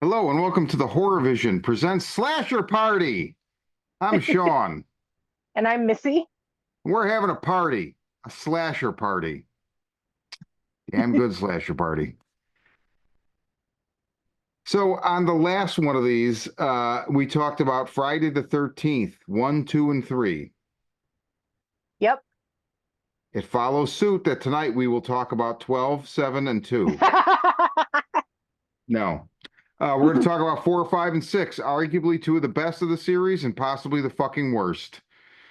Hello and welcome to the Horror Vision presents Slasher Party. I'm Sean. And I'm Missy. We're having a party, a slasher party. Damn good slasher party. So on the last one of these, we talked about Friday the 13th, 1, 2, and 3. Yep. It follows suit that tonight we will talk about 12, 7, and 2. No. We're going to talk about 4, 5, and 6, arguably two of the best of the series and possibly the fucking worst.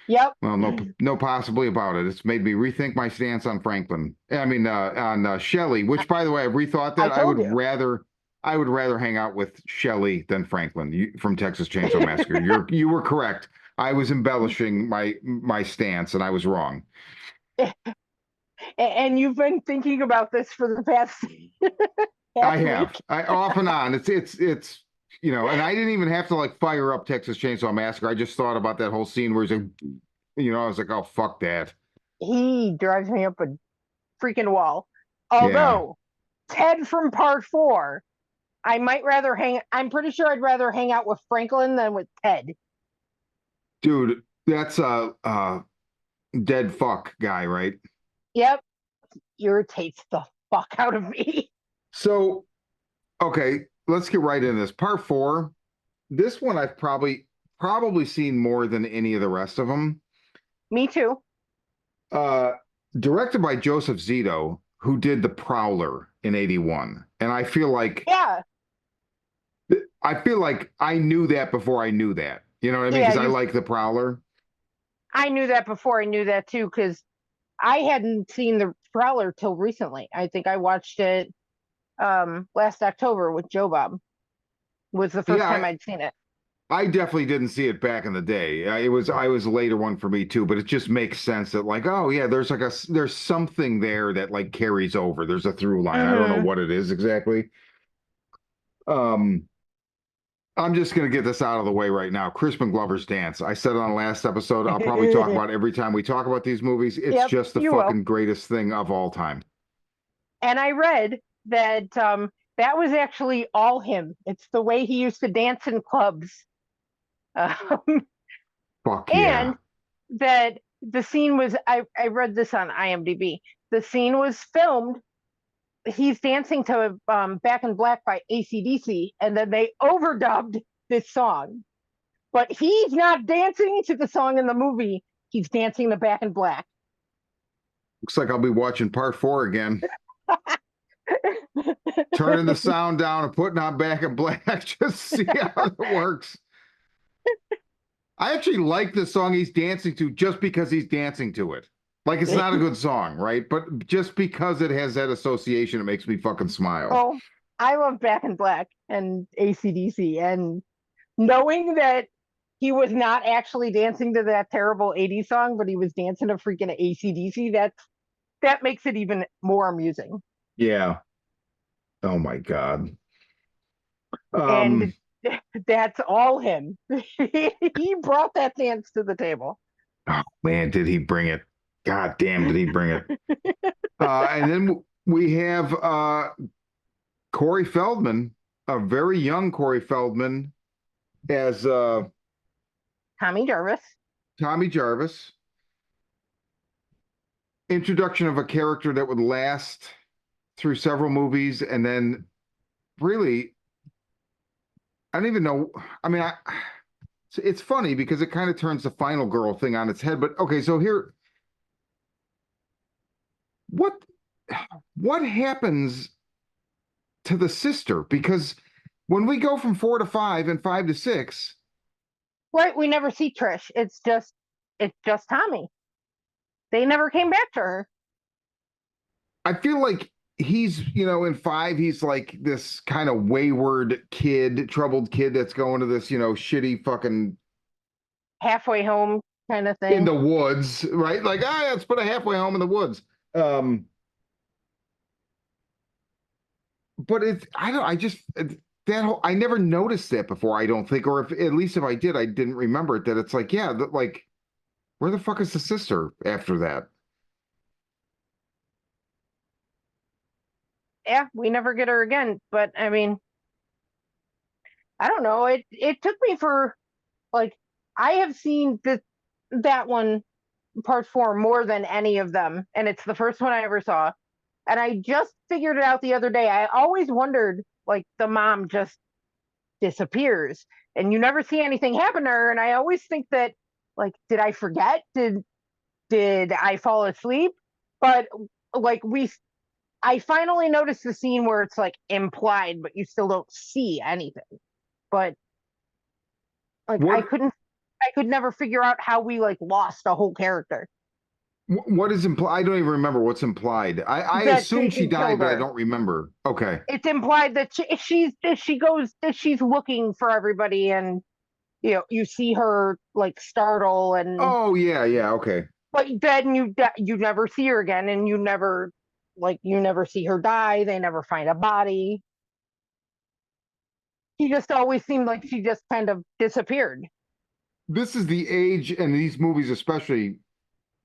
Yep. Well, no, possibly about it. It's made me rethink my stance on Franklin. I mean, on Shelley, which, by the way, I've rethought I that. told you. I would rather hang out with Shelley than Franklin from Texas Chainsaw Massacre. You were correct. I was embellishing my stance, and I was wrong. And you've been thinking about this for the past I half have. week. I off and on. It's and I didn't even have to like fire up Texas Chainsaw Massacre. I just thought about that whole scene where he's like, I was like, oh fuck that. He drives me up a freaking wall. Yeah. Although Ted from part four, I'm pretty sure I'd rather hang out with Franklin than with Ted. Dude, that's dead fuck guy, right? Yep. Irritates the fuck out of me. So, okay, let's get right into this. Part four. This one I've probably seen more than any of the rest of them. Me too. Uh, Directed by Joseph Zito, who did The Prowler in '81, and Yeah. I feel like I knew that before I knew that. You know what I mean? Yeah, Because I like The Prowler. I knew that before I knew that too, because I hadn't seen the Prowler till recently. I think I watched it last October with Joe Bob. Was the first time Yeah, I'd seen it. I definitely didn't see it back in the day. I was a later one for me too, but it just makes sense that like, oh yeah, there's something there that like carries over. There's a through line. I don't know Mm-hmm. what it is exactly. Um, I'm just gonna get this out of the way right now. Crispin Glover's dance. I said it on the last episode. I'll probably talk about it every time we talk about these movies. It's Yep, just the you will. fucking greatest thing of all time. And I read that that was actually all him. It's the way he used to dance in clubs. Um, Fuck yeah. and that the scene was, I read this on IMDb. The scene was filmed. He's dancing to Back in Black by AC/DC, and then they overdubbed this song. But he's not dancing to the song in the movie. He's dancing to Back in Black. Looks like I'll be watching part four again. Turning the sound down and putting on Back in Black. Just see how it works. I actually like the song he's dancing to just because he's dancing to it. Like it's not a good song, right? But just because it has that association, it makes me fucking smile. Oh, I love Back in Black and AC/DC, and knowing that he was not actually dancing to that terrible 80s song, but he was dancing to freaking AC/DC, that makes it even more amusing. Yeah. Oh my God. And Um, that's all him. He brought that dance to the table. oh man, did he bring it? God damn, did he bring it? And then we have Corey Feldman, a very young Corey Feldman, as Tommy Jarvis. Tommy Jarvis. Introduction of a character that would last through several movies, and then really, I don't even know. I mean, it's funny because it kind of turns the Final Girl thing on its head. But okay, so here, what what happens to the sister? Because when we go from 4 to 5 and 5 to 6, Right, we never see Trish. It's just Tommy. They never came back to her. I feel like he's, in 5, he's like this kind of wayward kid, troubled kid that's going to this, shitty fucking Halfway home kind of in thing. the woods, right? Like, let's put a halfway home in the woods. Um, but I just that whole, I never noticed that before, I don't think, or if at least if I did, I didn't remember it. That it's like, yeah, like, where the fuck is the sister after that? Yeah, we never get her again. But I mean, I don't know. It took me for like I have seen that one part four more than any of them, and it's the first one I ever saw. And I just figured it out the other day. I always wondered, like, the mom just disappears and you never see anything happen to her. And I always think that, like, did I forget? Did I fall asleep? But like I finally noticed the scene where it's like implied, but you still don't see anything. But like What I could never figure out how we like lost a whole character. what is implied? I don't even remember what's implied. I That assume she Jason died, killed but I her. don't remember. Okay. It's implied that she goes that she's looking for everybody, and you see her like startle, and Oh yeah, yeah, okay. but then you never see her again, and you never see her die. They never find a body. She just always seemed like she just kind of disappeared. This is the age, and these movies especially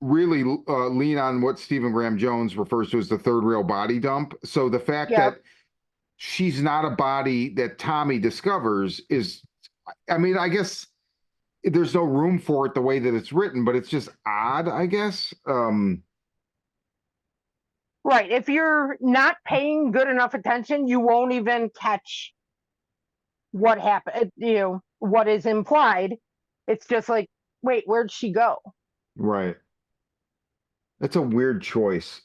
really lean on what Stephen Graham Jones refers to as the third rail body dump. So the fact Yep. that she's not a body that Tommy discovers is, I mean, I guess there's no room for it the way that it's written, but it's just odd, I guess. Right. If you're not paying good enough attention, you won't even catch what happened, what is implied. It's just like, wait, where'd she go? Right. That's a weird choice.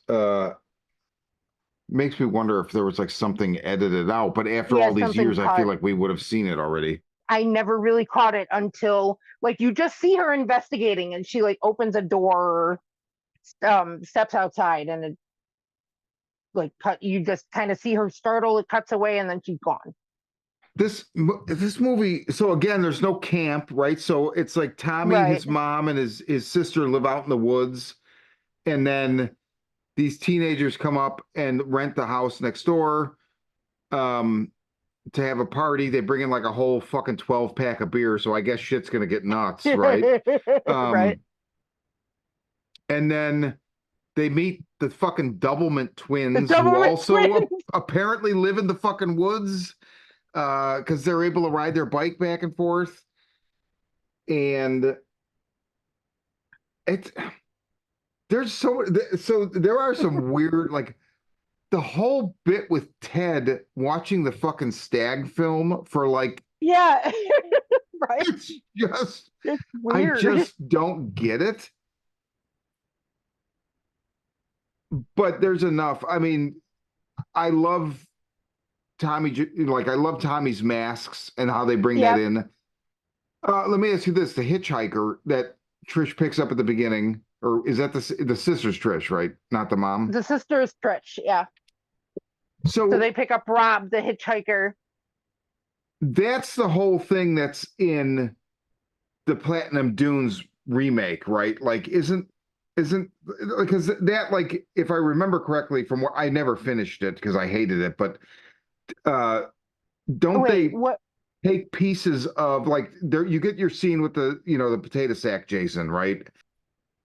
Makes me wonder if there was like something edited out, but after Yeah, all these something years, I feel cut. like we would have seen it already. I never really caught it until like you just see her investigating and she like opens a door, steps outside, and it like cut you just kind of see her startle, it cuts away, and then she's gone. This movie, so again, there's no camp, right? So it's like Tommy, Right. his mom, and his sister live out in the woods, and then these teenagers come up and rent the house next door um to have a party. They bring in like a whole fucking 12 pack of beer, so I guess shit's gonna get nuts, right? Right. Um and then they meet the fucking Doublemint The twins who Doberman also twins. apparently live in the fucking woods because they're able to ride their bike back and forth. And it's there's so there are some weird like the whole bit with Ted watching the fucking stag film for like Yeah. Right. it's just It's I weird. just don't get it. But there's enough. I mean, I love like I love Tommy's masks and how they bring that Yep. in. Let me ask you this: the hitchhiker that Trish picks up at the beginning, or is that the sister's Trish, right? Not the mom. The sisters stretch. Yeah. So So they pick up Rob, the hitchhiker. that's the whole thing that's in the Platinum Dunes remake, right? Like, isn't because that like if I remember correctly from what I never finished it because I hated it, but uh don't Wait, they what? take pieces of like there you get your scene with the the potato sack Jason, right?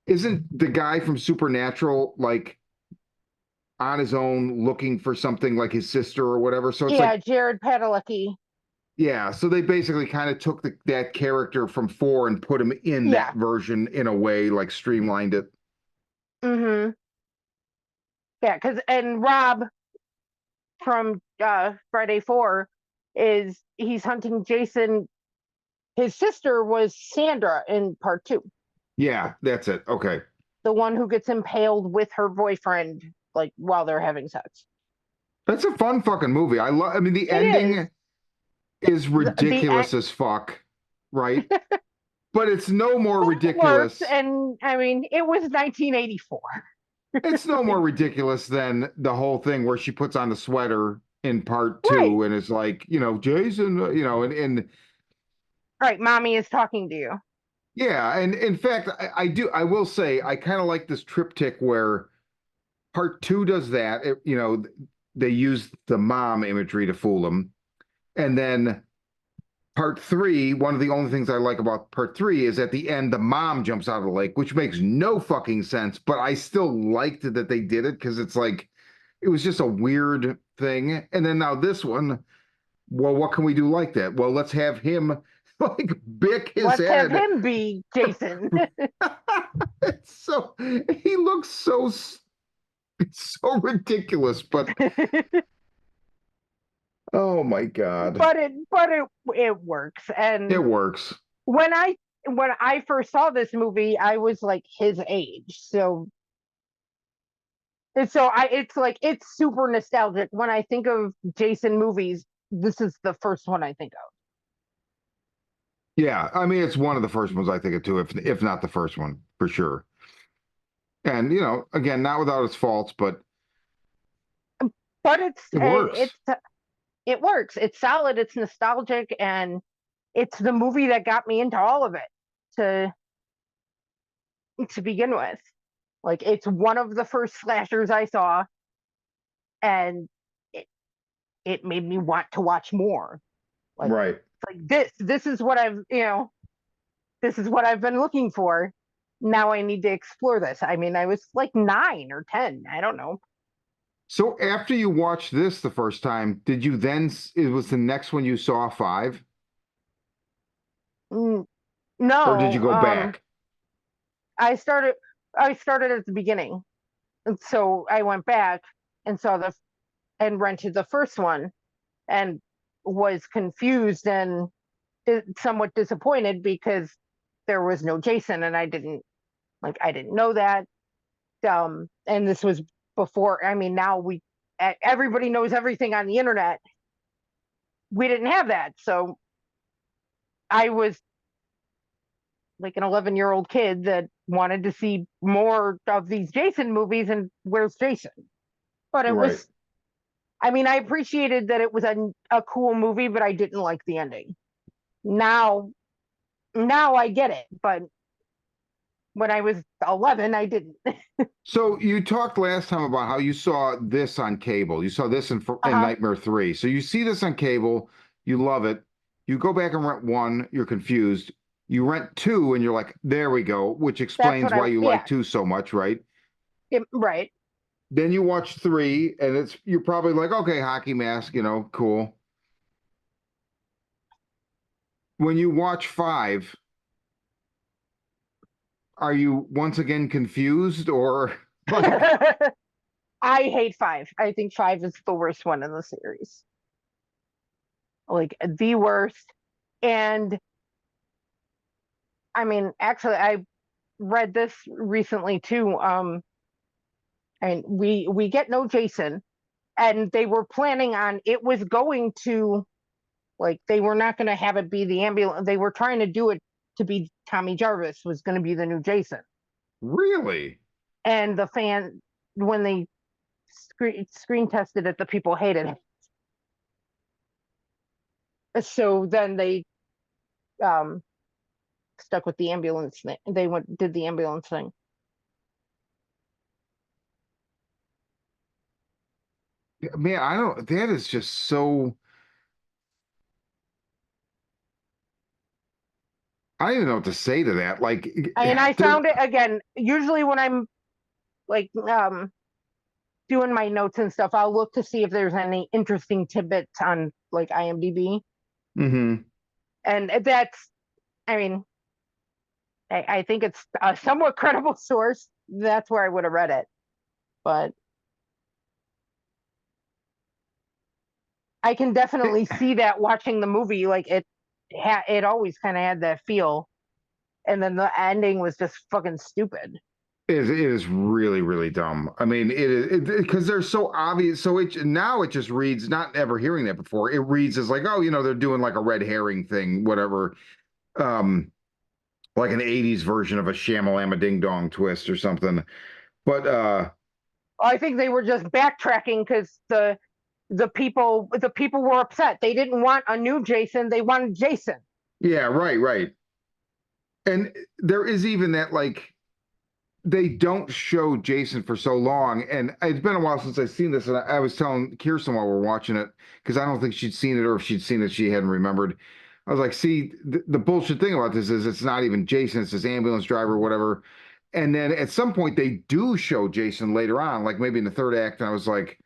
Isn't the guy from Supernatural like on his own looking for something like his sister or whatever? So it's Yeah, like, Jared Padalecki. yeah, so they basically kind of took that character from four and put him in that Yeah. version in a way, like streamlined it. Mm-hmm. Yeah, because and Rob from Friday 4 is he's hunting Jason. His sister was Sandra in part 2, Yeah, that's it. Okay. the one who gets impaled with her boyfriend like while they're having sex. That's a fun fucking movie. I mean, the It is ending is the ridiculous as fuck, right? But it's no more it works, ridiculous. and I mean it was 1984. It's no more ridiculous than the whole thing where she puts on the sweater in part Right, two and it's like, Jason, and right. Mommy is talking to you. yeah, and in fact, I will say, I kind of like this triptych where part two does that. They use the mom imagery to fool them. And then part three, one of the only things I like about part three is at the end, the mom jumps out of the lake, which makes no fucking sense. But I still liked that they did it because it's like, it was just a weird thing. And then now this one, Well, what can we do like that? Well, let's have him like bick his Let's have head. him be Jason. It's so he looks it's so ridiculous, but oh my God. But it works. It And works. when I first saw this movie, I was like his age. It's like it's super nostalgic. When I think of Jason movies, this is the first one I think of. Yeah, I mean it's one of the first ones I think of too, if not the first one for sure. And again, not without its faults, but But it works. it works. It's solid, it's nostalgic, and it's the movie that got me into all of it to to begin with. Like it's one of the first slashers I saw, and it it made me want to watch more. Like Right. it's like this is what this is what I've been looking for. Now I need to explore this. I mean, I was like 9 or 10. I don't know. So after you watched this the first time, did you then, it was the next one you saw five, Mm, or did you no, go back? I started I started at the beginning, and so I went back and saw the and rented the first one and was confused and somewhat disappointed because there was no Jason and I didn't know that. And this was before. I mean, now everybody knows everything on the internet. We didn't have that, so I was like an 11-year-old kid that wanted to see more of these Jason movies. And where's Jason? But it Right. was. I mean, I appreciated that it was a cool movie, but I didn't like the ending. Now, now I get it, but when I was 11, I didn't. So you talked last time about how you saw this on cable. You saw this in Uh-huh. Nightmare 3. So you see this on cable, you love it. You go back and rent one, you're confused. You rent two, and you're like, there we go, which That's explains what why you yeah, like two so much, right? right. Then you watch three, and you're probably like, okay, hockey mask, cool. When you watch five, are you once again confused or like, I hate five. I think five is the worst one in the series. Like the worst. And I mean, actually, I read this recently too. And we get no Jason, and they were planning on it was going to like they were not going to have it be the ambulance. They were trying to do it to be Tommy Jarvis was going to be the new Jason. really? And the fan when they screen tested it, the people hated it. So then they um stuck with the ambulance thing. They did the ambulance thing. Man, I don't, that is just so, I don't even know what to say to that. Like, And I there, found it again. Usually when I'm like doing my notes and stuff, I'll look to see if there's any interesting tidbits on like IMDb. hmm. And that's, I mean, I think it's a somewhat credible source. That's where I would have read it. But I can definitely see that watching the movie. Like it always kind of had that feel. And then the ending was just fucking stupid. It is really, really dumb. I mean, it is because they're so obvious. So now it just reads, not ever hearing that before, it reads as like, oh, they're doing like a red herring thing, whatever. Um, like an 80s version of a Shamalama Ding Dong twist or something. But I think they were just backtracking because the people were upset. They didn't want a new Jason. They wanted Jason. yeah, right, right. And there is even that like they don't show Jason for so long, and it's been a while since I've seen this. And I was telling Kirsten while we're watching it because I don't think she'd seen it, or if she'd seen it, she hadn't remembered. I was like, "See, the bullshit thing about this is it's not even Jason; it's this ambulance driver, whatever." And then at some point they do show Jason later on, like maybe in the third act, and I was like,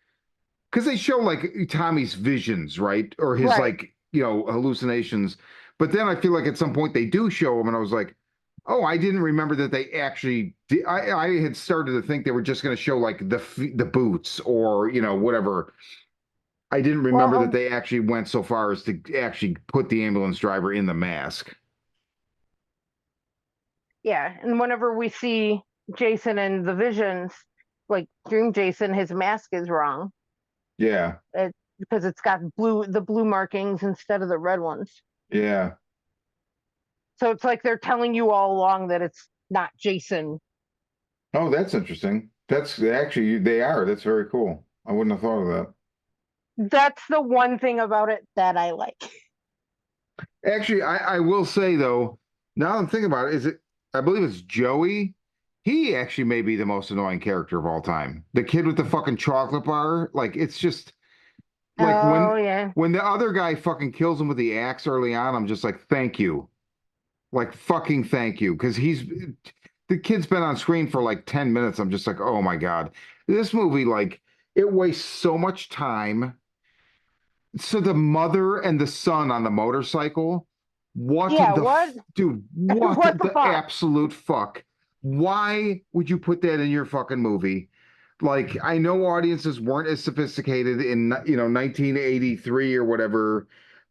because they show like Tommy's visions, right? Or his Right. like, hallucinations. But then I feel like at some point they do show him, and I was like, oh, I didn't remember that they actually did. I had started to think they were just going to show like the boots or, whatever. I didn't Well, remember that they actually went so far as to actually put the ambulance driver in the mask. yeah. And whenever we see Jason and the visions, like Dream Jason, his mask is wrong. Yeah. Because it's got the blue markings instead of the red ones. Yeah. So it's like they're telling you all along that it's not Jason. Oh, that's interesting. That's actually, they are. That's very cool. I wouldn't have thought of That's the one thing about it that I like. that. Actually, I will say though, now I'm thinking about it, I believe it's Joey. He actually may be the most annoying character of all time. The kid with the fucking chocolate bar. Like, it's just like Oh yeah. when the other guy fucking kills him with the axe early on, I'm just like, thank you. Like, fucking thank you. Because the kid's been on screen for like 10 minutes. I'm just like, oh my God. This movie, like, it wastes so much time. So the mother and the son on the motorcycle, Yeah, what? dude, what What the the fuck? absolute fuck? Why would you put that in your fucking movie? Like, I know audiences weren't as sophisticated in, 1983 or whatever,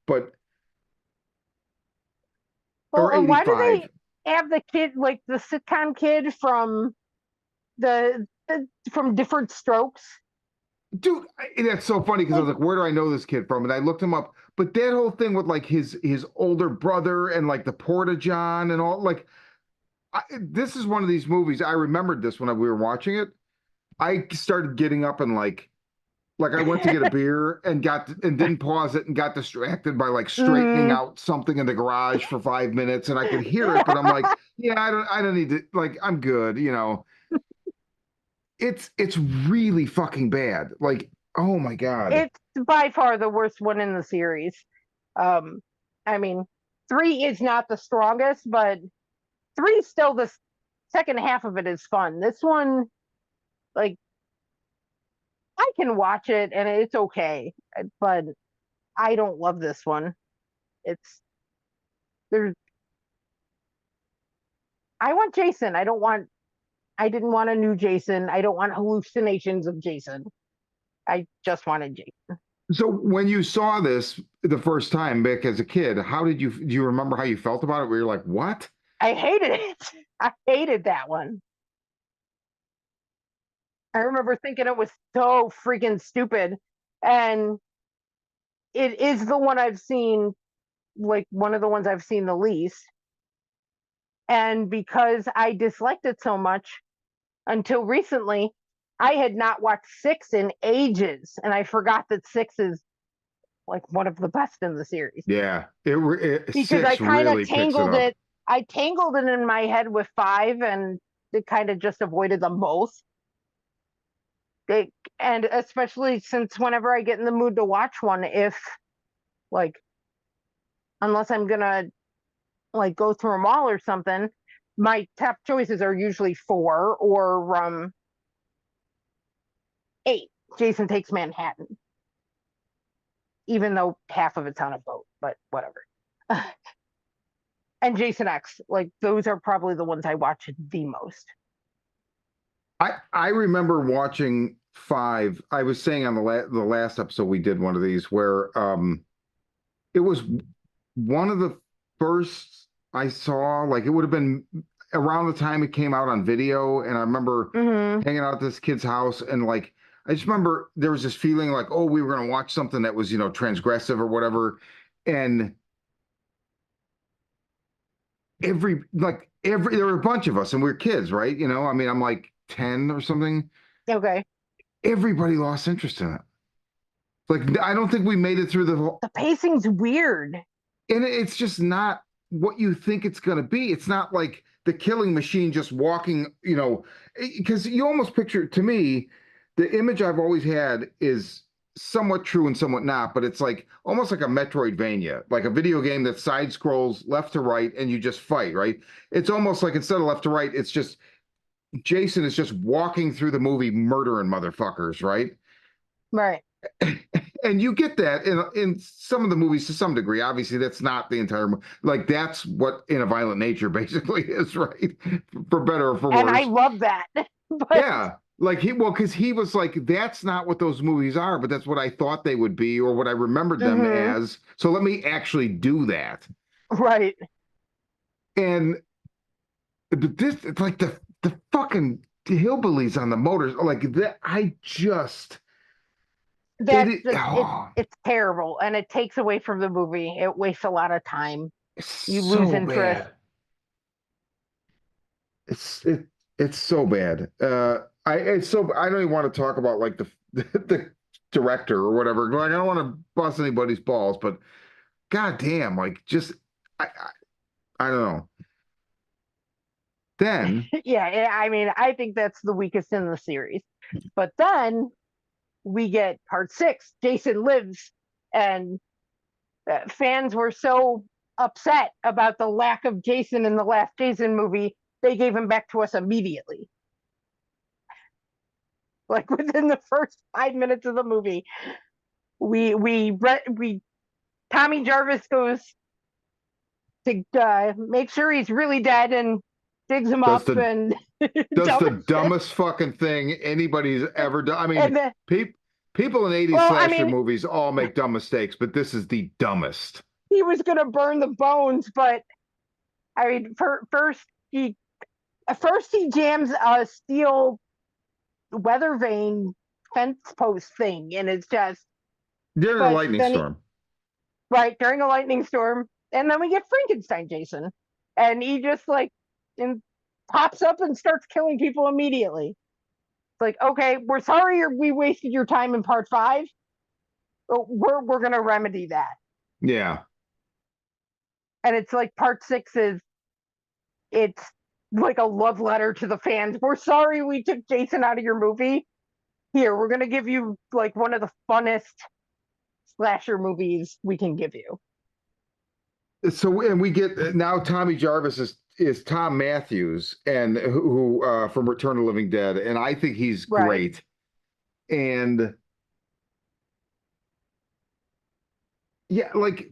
but, Well, or and why do 85. they have the kid like the sitcom kid from from Different Strokes? Dude, that's so funny because I Like, was like, where do I know this kid from? And I looked him up. But that whole thing with like his older brother and like the Porta John and all, like, this is one of these movies. I remembered this when we were watching it. I started getting up and like I went to get a beer and didn't pause it and got distracted by like straightening mm, out something in the garage for 5 minutes and I could hear it, but I'm like, yeah, I don't need to, like, I'm good. It's really fucking bad. Like, oh my God. it's by far the worst one in the series. Um, I mean, three is not the strongest, but three still the second half of it is fun. This one, like, I can watch it and it's okay, but I don't love this one. It's there's I want Jason. I didn't want a new Jason. I don't want hallucinations of Jason. I just wanted Jason. So when you saw this the first time back as a kid, do you remember how you felt about it? Where you're like, what? I hated it. I hated that one. I remember thinking it was so freaking stupid. And it is the one I've seen, like one of the ones I've seen the least. And because I disliked it so much until recently, I had not watched six in ages. And I forgot that six is like one of the best in the series Yeah, because I six kind of really picks it tangled up. it. I tangled it in my head with five and it kind of just avoided them both. It, and especially since whenever I get in the mood to watch one, if like, unless I'm gonna like go through them all or something, my top choices are usually four or eight. Jason Takes Manhattan, even though half of it's on a boat, but whatever. And Jason X, like those are probably the ones I watch the most. I remember watching five. I was saying on the last episode we did one of these where it was one of the first I saw. Like, it would have been around the time it came out on video, and I remember Mm-hmm. hanging out at this kid's house, and like I just remember there was this feeling like, oh, we were gonna watch something that was, transgressive or whatever, and every there were a bunch of us, and we were kids, right? I mean, I'm like 10 or something. Okay. Everybody lost interest in it. Like, I don't think we made it through the whole, The pacing's weird. and it's just not what you think it's going to be. It's not like the killing machine just walking, because you almost picture, to me, the image I've always had is somewhat true and somewhat not, but it's like almost like a Metroidvania, like a video game that side scrolls left to right and you just fight, right? It's almost like instead of left to right, it's just Jason is just walking through the movie murdering motherfuckers, right? Right. And you get that in some of the movies to some degree. Obviously, that's not the entire like that's what In a Violent Nature basically is, right? For better or for And I worse. love that. But Yeah. Like because he was like, that's not what those movies are, but that's what I thought they would be, or what I remembered them mhm, as. So let me actually do that. right. And this, it's like the fucking hillbillies on the motors, like that. I just That just oh, it's terrible and it takes away from the movie. It wastes a lot of time. it's You lose so interest. bad. It's it's so bad. I don't even want to talk about like the director or whatever. Like I don't want to bust anybody's balls, but god damn, like just I don't know. Then Yeah, I mean, I think that's the weakest in the series. But then we get part 6, Jason Lives, and fans were so upset about the lack of Jason in the last Jason movie, they gave him back to us immediately. Like within the first 5 minutes of the movie, we Tommy Jarvis goes to make sure he's really dead and digs him does up the and does the dumbest thing. dumbest fucking thing anybody's ever done. I mean, And then, people in 80s well, I slasher mean, movies all make dumb mistakes, but this is the dumbest. he was gonna burn the bones, but I mean, he first he jams a steel weather vane fence post thing and it's just During a but lightning then he storm. right during a lightning storm and then we get Frankenstein Jason and he just like and pops up and starts killing people immediately. It's like, okay, we're sorry we wasted your time in part 5, but we're gonna remedy that. Yeah. And it's like part 6 is it's like a love letter to the fans. We're sorry we took Jason out of your movie. Here, we're gonna give you like one of the funnest slasher movies we can give you. So and we get now Tommy Jarvis is Tom Matthews and who from Return of the Living Dead, and I think he's Right. great. And yeah, like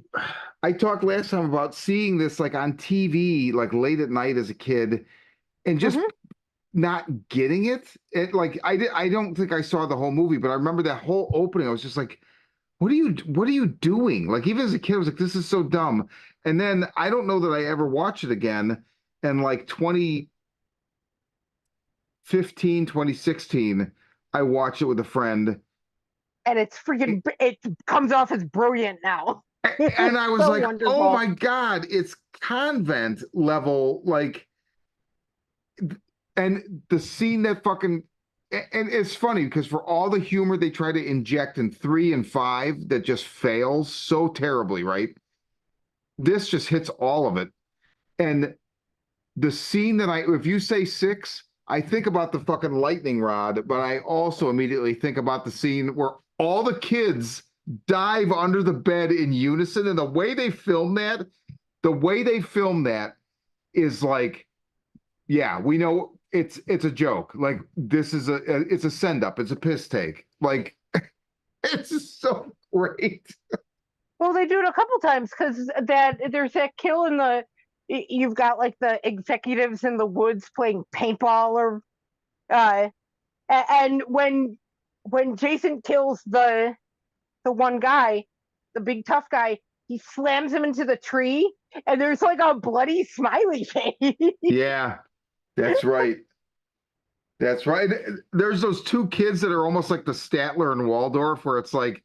I talked last time about seeing this like on TV like late at night as a kid and just Mm-hmm. not getting it. Like I don't think I saw the whole movie, but I remember that whole opening. I was just like, what are you doing? Like even as a kid, I was like, this is so dumb. And then I don't know that I ever watched it again. And like 2015, 2016, I watched it with a friend. And it's freaking it comes off as brilliant now. And It's I was so like, oh wonderful. my God, it's convent level, like, and the scene that fucking, and it's funny because for all the humor they try to inject in 3 and 5 that just fails so terribly, right? This just hits all of it. And the scene that if you say 6, I think about the fucking lightning rod, but I also immediately think about the scene where all the kids dive under the bed in unison. And the way they film that is like, yeah, we know it's a joke. Like this is it's a send up, it's a piss take. Like it's so great. Well, they do it a couple times because that there's that kill in the you've got like the executives in the woods playing paintball or uh and when Jason kills the one guy, the big tough guy, he slams him into the tree and there's like a bloody smiley face. Yeah, that's right. That's right. There's those two kids that are almost like the Statler and Waldorf, where it's like,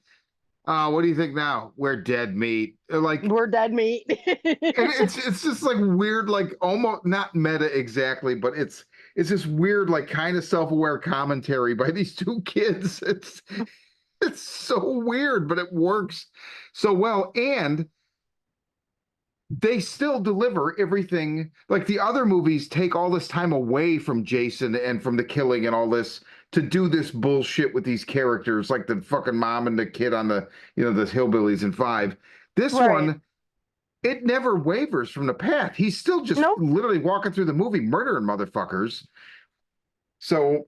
what do you think now? We're dead meat. Like, We're dead meat. and it's just like weird, like almost not meta exactly, but it's this weird, like kind of self-aware commentary by these two kids. It's so weird, but it works so well. And they still deliver everything. Like the other movies take all this time away from Jason and from the killing and all this to do this bullshit with these characters, like the fucking mom and the kid on the hillbillies in 5. This Right. one, it never wavers from the path. He's still just Nope. literally walking through the movie murdering motherfuckers. So,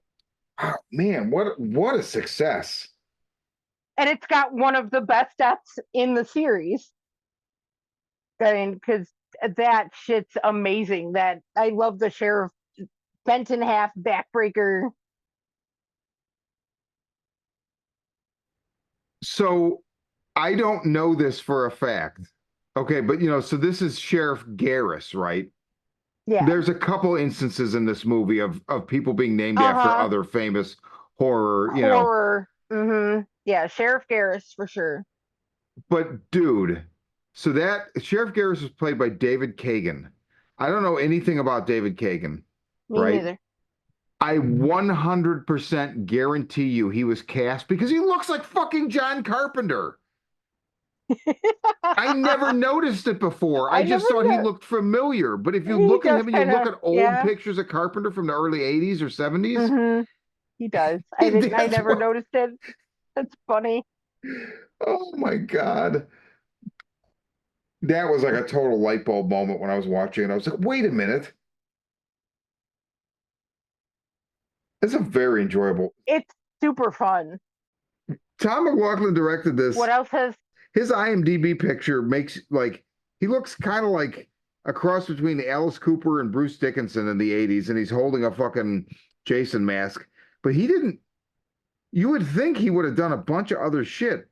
oh, man, what a success. and it's got one of the best deaths in the series. I mean, because that shit's amazing. That I love the sheriff bent in half backbreaker. So I don't know this for a fact. Okay, but so this is Sheriff Garris, right? Yeah. There's a couple instances in this movie of people being named after Uh-huh. other famous horror. Horror. Mm-hmm. Yeah, Sheriff Garris for sure. But dude, so that Sheriff Garris was played by David Kagan. I don't know anything about David Kagan, Me right? neither. I 100% guarantee you he was cast because he looks like fucking John Carpenter. I never noticed it before. I I never just thought he know. looked familiar. But if you He look at does him and you kind look of, at old yeah. pictures of Carpenter from the early 80s or 70s, Mm-hmm. He does. I didn't. I that's never what. noticed it. That's funny. Oh my God. That was like a total light bulb moment when I was watching it. I was like, wait a minute. It's a very enjoyable. It's super fun. Tom McLaughlin directed What this. else has His IMDb picture makes like he looks kind of like a cross between Alice Cooper and Bruce Dickinson in the 80s, and he's holding a fucking Jason mask. But he didn't, you would think he would have done a bunch of other shit.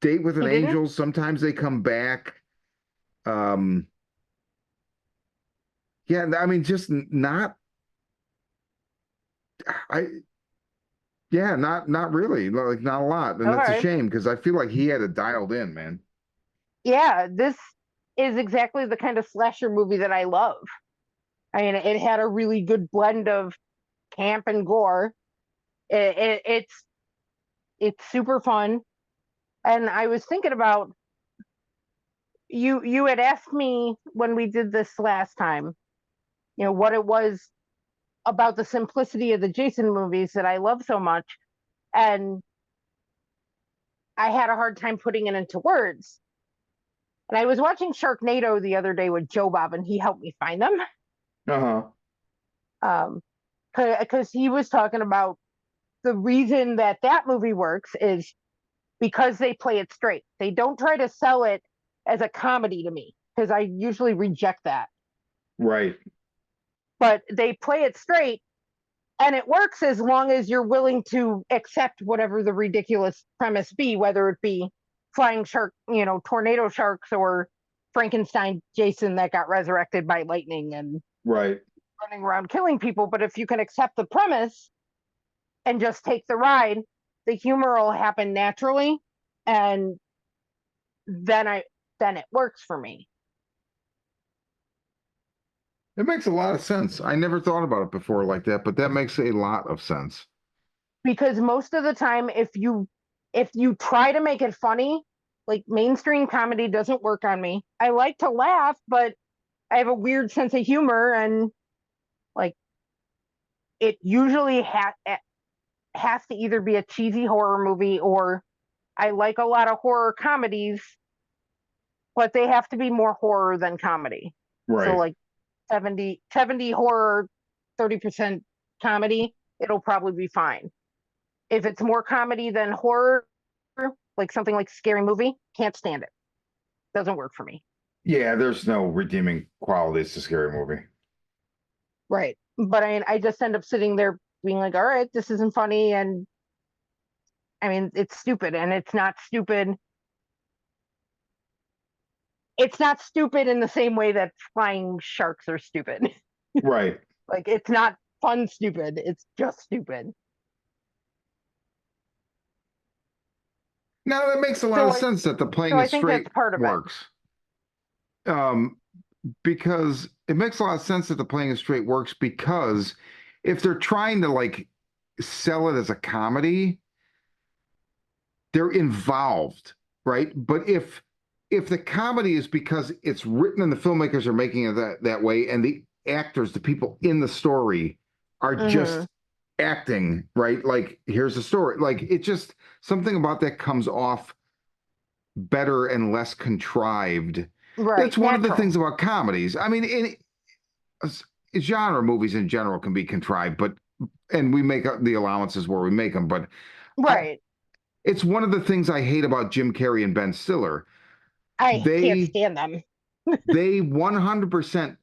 Date with an he didn't? Angel, sometimes they come back. Um, yeah, I mean, just not I yeah, not really. Like not a lot. And that's a Okay. shame because I feel like he had it dialed in, man. Yeah, this is exactly the kind of slasher movie that I love. I mean, it had a really good blend of camp and gore. It's super fun. And I was thinking about you. You had asked me when we did this last time, what it was about the simplicity of the Jason movies that I love so much, and I had a hard time putting it into words. And I was watching Sharknado the other day with Joe Bob, and he helped me find them. Uh-huh. Um, because he was talking about the reason that that movie works is because they play it straight. They don't try to sell it as a comedy to me because I usually reject that. Right. But they play it straight and it works as long as you're willing to accept whatever the ridiculous premise be, whether it be flying shark, tornado sharks or Frankenstein Jason that got resurrected by lightning and Right. running around killing people. But if you can accept the premise and just take the ride, the humor will happen naturally, and then it works for me. It makes a lot of sense. I never thought about it before like that, but that makes a lot of sense. Because most of the time, if you try to make it funny, like mainstream comedy doesn't work on me. I like to laugh, but I have a weird sense of humor, and like it usually has to either be a cheesy horror movie or I like a lot of horror comedies, but they have to be more horror than comedy. So Right. like 70 horror, 30% comedy, it'll probably be fine. If it's more comedy than horror, like something like Scary Movie, can't stand it. Doesn't work for me. Yeah, there's no redeeming qualities to Scary Movie. Right. But I just end up sitting there being like, all right, this isn't funny. And I mean, it's stupid and it's not stupid. It's not stupid in the same way that flying sharks are stupid. Right. Like, it's not fun stupid. It's just stupid. Now that makes a lot So of I, sense that the so playing I it think straight that's part of it. works. Um, because it makes a lot of sense that the playing it straight works because if they're trying to like sell it as a comedy, they're involved, right? But if the comedy is because it's written and the filmmakers are making it that way, and the actors, the people in the story, are Hmm. just acting, right? Like here's the story. Like it just something about that comes off better and less contrived. Right. That's one of the Natural. things about comedies. I mean, in genre movies in general can be contrived, but and we make the allowances where we make them. But I Right. it's one of the things I hate about Jim Carrey and Ben Stiller. I can't They stand them. they 100%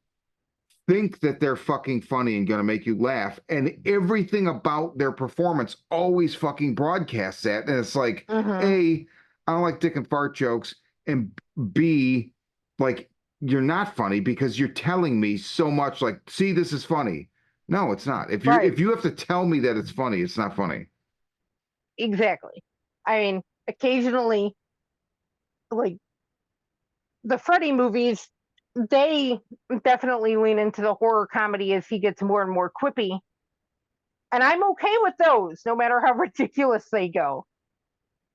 think that they're fucking funny and gonna make you laugh, and everything about their performance always fucking broadcasts that. And it's like, Hmm. A, I don't like dick and fart jokes, and B, like you're not funny because you're telling me so much like, see, this is funny. No, it's not. Right. If you have to tell me that it's funny, it's not funny. Exactly. I mean, occasionally, like the Freddy movies, they definitely lean into the horror comedy as he gets more and more quippy. And I'm okay with those, no matter how ridiculous they go.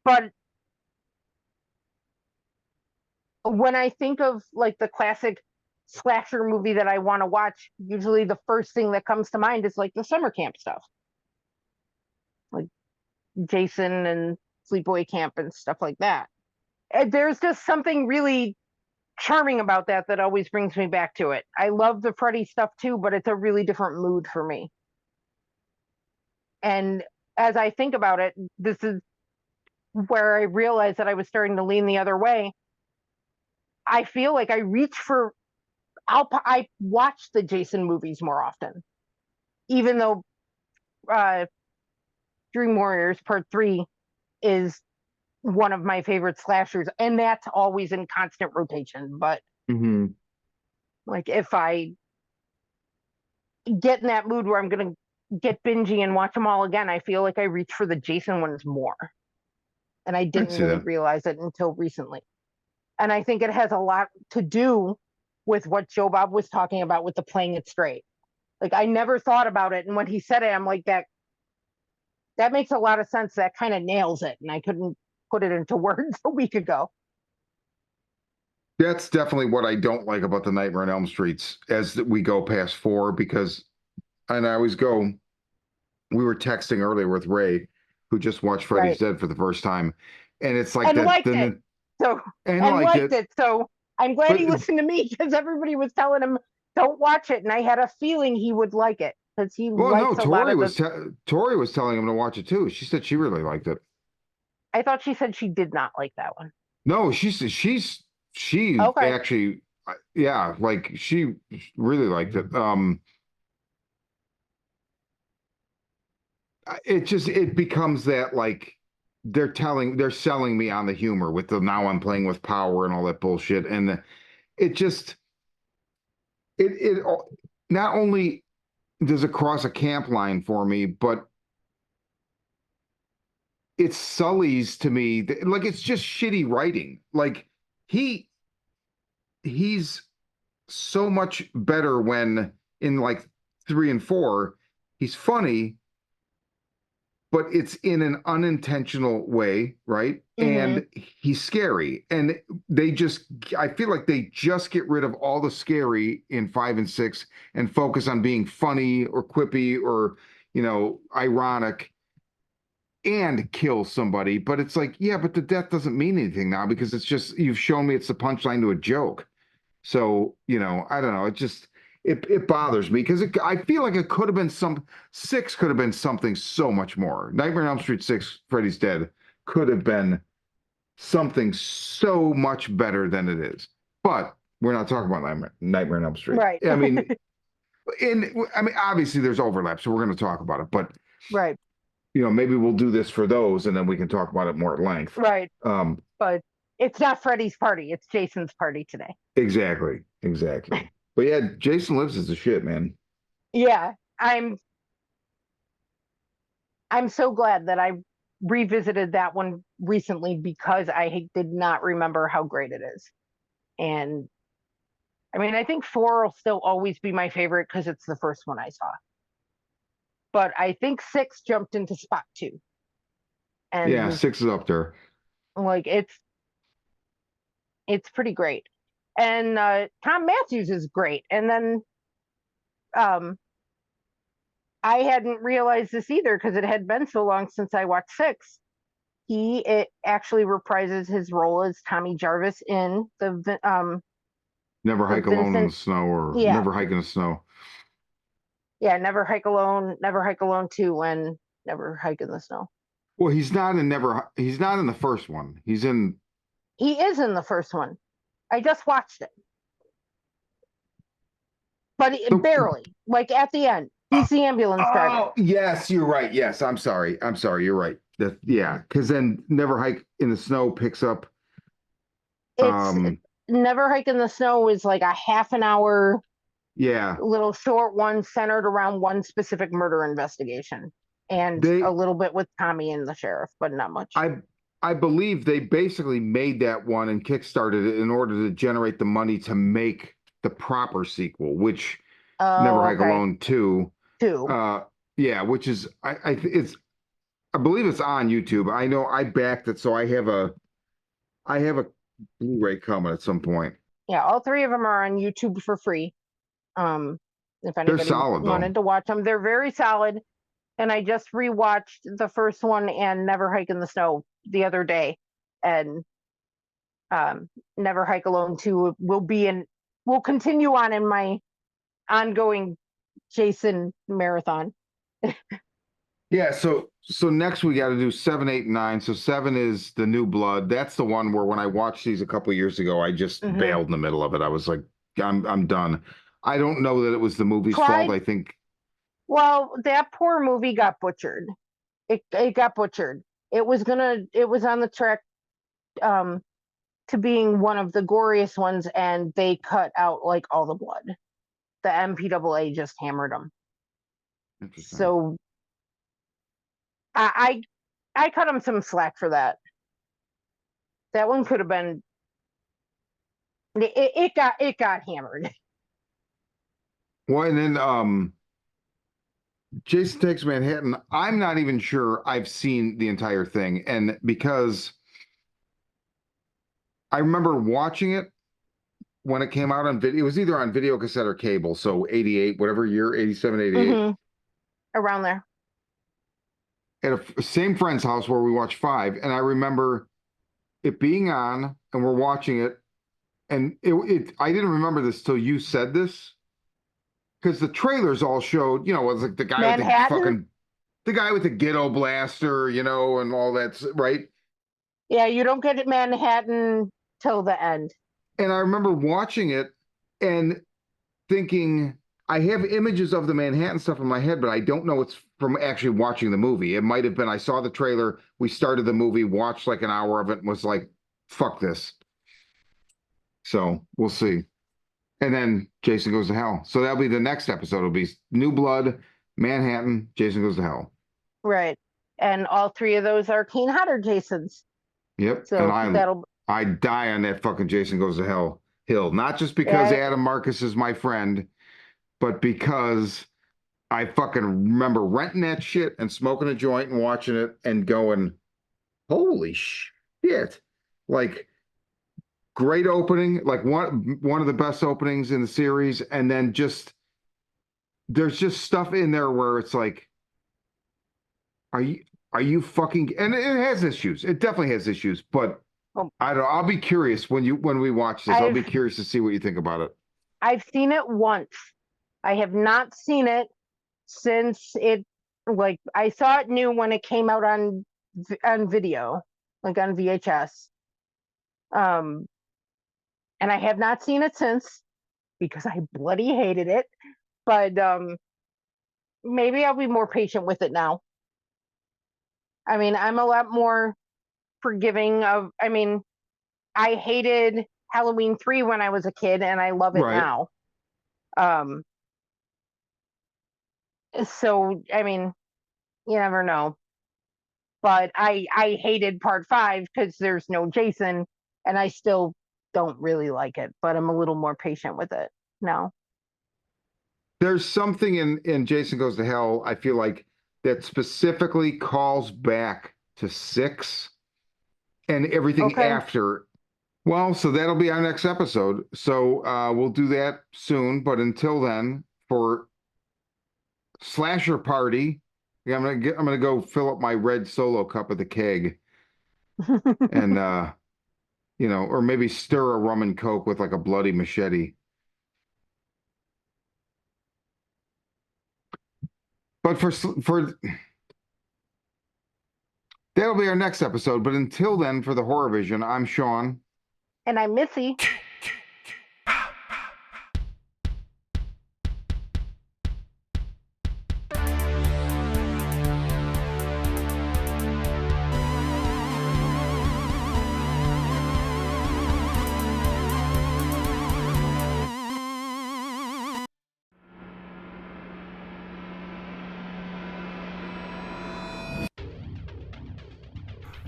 But when I think of like the classic slasher movie that I want to watch, usually the first thing that comes to mind is like the summer camp stuff, like Jason and Sleepaway Camp and stuff like that. And there's just something really charming about that that always brings me back to it. I love the Freddy stuff too, but it's a really different mood for me. And as I think about it, this is where I realized that I was starting to lean the other way. I feel like I reach for I watch the Jason movies more often, even though uh, Dream Warriors Part 3 is one of my favorite slashers, and that's always in constant rotation. But Mm-hmm. like if I get in that mood where I'm gonna get bingy and watch them all again, I feel like I reach for the Jason ones more, and I I'd didn't say really that. realize it until recently. And I think it has a lot to do with what Joe Bob was talking about with the playing it straight. Like I never thought about it, and when he said it, I'm like that makes a lot of sense. That kind of nails it, and I couldn't put it into words a week ago. That's definitely what I don't like about the Nightmare on Elm Streets as we go past four, because, and I always go, we were texting earlier with Ray, who just watched Freddy's Right. Dead for the first time. And it's like And that, liked it. So and and liked liked it. it. So I'm glad But, he listened to me because everybody was telling him don't watch it, and I had a feeling he would like it because he well, no, likes a lot of the. Tori was telling him to watch it too. She said she really liked it. I thought she said she did not like that one. No, she Okay. actually, yeah, like she really liked it. It becomes that like they're selling me on the humor with the now I'm playing with power and all that bullshit, and it just it not only does it cross a camp line for me, but it sullies to me like it's just shitty writing. Like he he's so much better when in like three and four he's funny, but it's in an unintentional way, right? Mm-hmm. And he's scary. And they just, I feel like they just get rid of all the scary in five and six and focus on being funny or quippy or, ironic and kill somebody. But it's like, yeah, but the death doesn't mean anything now because it's just, you've shown me it's the punchline to a joke. So, I don't know. It bothers me because I feel like it could have been six could have been something so much more. Nightmare on Elm Street 6, Freddy's Dead could have been something so much better than it is. But we're not talking about Nightmare on Elm Street. Right. I mean, obviously there's overlap, so we're going to talk about it. But Right. maybe we'll do this for those, and then we can talk about it more at length. Right. Um, But it's not Freddy's party. It's Jason's party today. exactly, exactly. But yeah, Jason Lives is the shit, man. Yeah. I'm so glad that I revisited that one recently because I did not remember how great it is. And I mean, I think four will still always be my favorite because it's the first one I saw. But I think six jumped into spot two. Yeah, And six is up there. like it's pretty great. And Tom Matthews is great. And then um I hadn't realized this either because it had been so long since I watched six. It actually reprises his role as Tommy Jarvis in Never the hike alone in the Vincent. snow or Yeah, never hike in the snow. yeah, Never Hike Alone, Never Hike Alone 2, and Never Hike in the Snow. Well, he's not in the first one. He's in. He is in the first one. I just watched it, but The, barely. Like at the end, he's the ambulance driver. oh, yes, you're right. Yes, I'm sorry. I'm sorry. You're right. Yeah, because then Never Hike in the Snow picks up. It's Um, Never Hike in the Snow is like a half an hour yeah, little short one centered around one specific murder investigation and a they. little bit with Tommy and the sheriff, but not much. I I believe they basically made that one and kickstarted it in order to generate the money to make the proper sequel, which Never Oh, Hike okay. Alone 2. Two. Uh, yeah, which is I believe it's on YouTube. I know I backed it, so I have a Blu-ray coming at some point. Yeah, all three of them are on YouTube for free. Um, if They're anybody solid though. wanted to watch them, they're very solid. And I just rewatched the first one and Never Hike in the Snow the other day, and Never Hike Alone 2 will continue on in my ongoing Jason marathon. Yeah, so next we got to do 7, 8, and 9. So 7 is the New Blood. That's the one where when I watched these a couple years ago, I just Mm-hmm. bailed in the middle of it. I was like, I'm done. I don't know that it was the movie's fault. Tried I think Well, that poor movie got butchered. It got butchered. It was on the track um to being one of the goriest ones, and they cut out like all the blood. The MPAA just hammered them. interesting. So I I cut them some slack for that. That one could have been it got hammered. Well, and then Jason Takes Manhattan. I'm not even sure I've seen the entire thing, and because I remember watching it when it came out on video. It was either on video cassette or cable. So 88, whatever year, 87, 88. Mm-hmm. Around there. At a same friend's house where we watched 5, and I remember it being on, and we're watching it, and it I didn't remember this till you said this because the trailers all showed, it was like Manhattan. the guy with the ghetto blaster, and all that, right? Yeah, you don't get Manhattan till the end. And I remember watching it and thinking I have images of the Manhattan stuff in my head, but I don't know it's from actually watching the movie. It might have been I saw the trailer, we started the movie, watched like an hour of it, and was like, "Fuck this." So we'll see. And then Jason Goes to Hell. So that'll be the next episode. It'll be New Blood, Manhattan, Jason Goes to Hell. Right. And all three of those are Kane Hodder Jasons. Yep. And So that'll I die on that fucking Jason Goes to Hell hill. Not just because yeah, Adam Marcus is my friend, but because I fucking remember renting that shit and smoking a joint and watching it and going, holy shit. Like great opening, like one of the best openings in the series. And then just there's just stuff in there where it's like, are you are you fucking and it has issues. It definitely has issues, but well, I don't know. I'll be curious when we watch this. I'll be I've curious to see what you think about it. I've seen it once. I have not seen it since it like I saw it new when it came out on video, like on VHS. Um and I have not seen it since because I bloody hated it. But maybe I'll be more patient with it now. I mean, I'm a lot more forgiving of I mean, I hated Halloween 3 when I was a kid and I love it Right. now. Um so I mean, you never know. But I hated part 5 because there's no Jason and I still don't really like it, but I'm a little more patient with it now. There's something in Jason Goes to Hell, I feel like that specifically calls back to 6 and everything Okay. after. Well, so that'll be our next episode. So we'll do that soon. But until then, for Slasher Party, yeah, I'm gonna go fill up my red solo cup at the keg and or maybe stir a rum and coke with like a bloody machete. But for That'll be our next episode. But until then, for the Horror Vision, I'm Sean. And I'm Missy.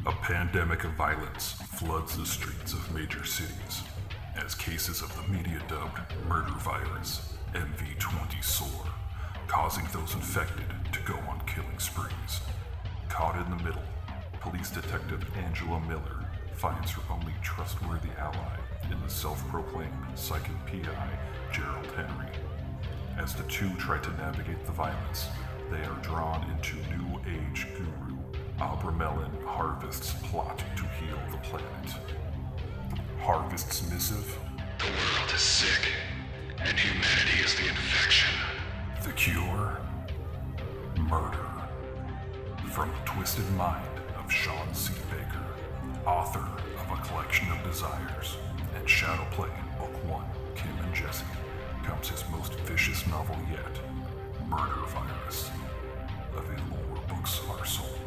A pandemic of violence floods the streets of major cities as cases of the media-dubbed murder virus, MV20, soar, causing those infected to go on killing sprees. Caught in the middle, police detective Angela Miller finds her only trustworthy ally in the self-proclaimed psychic PI, Gerald Henry. As the two try to navigate the violence, they are drawn into New Age guru Abramelin Harvest's plot to heal the planet. Harvest's missive? The world is sick, and humanity is the infection. The cure? Murder. From the twisted mind of Sean C. Baker, author of A Collection of Desires and Shadowplay in Book 1, Kim and Jesse, comes his most vicious novel yet, Murder Virus. Available where books are sold.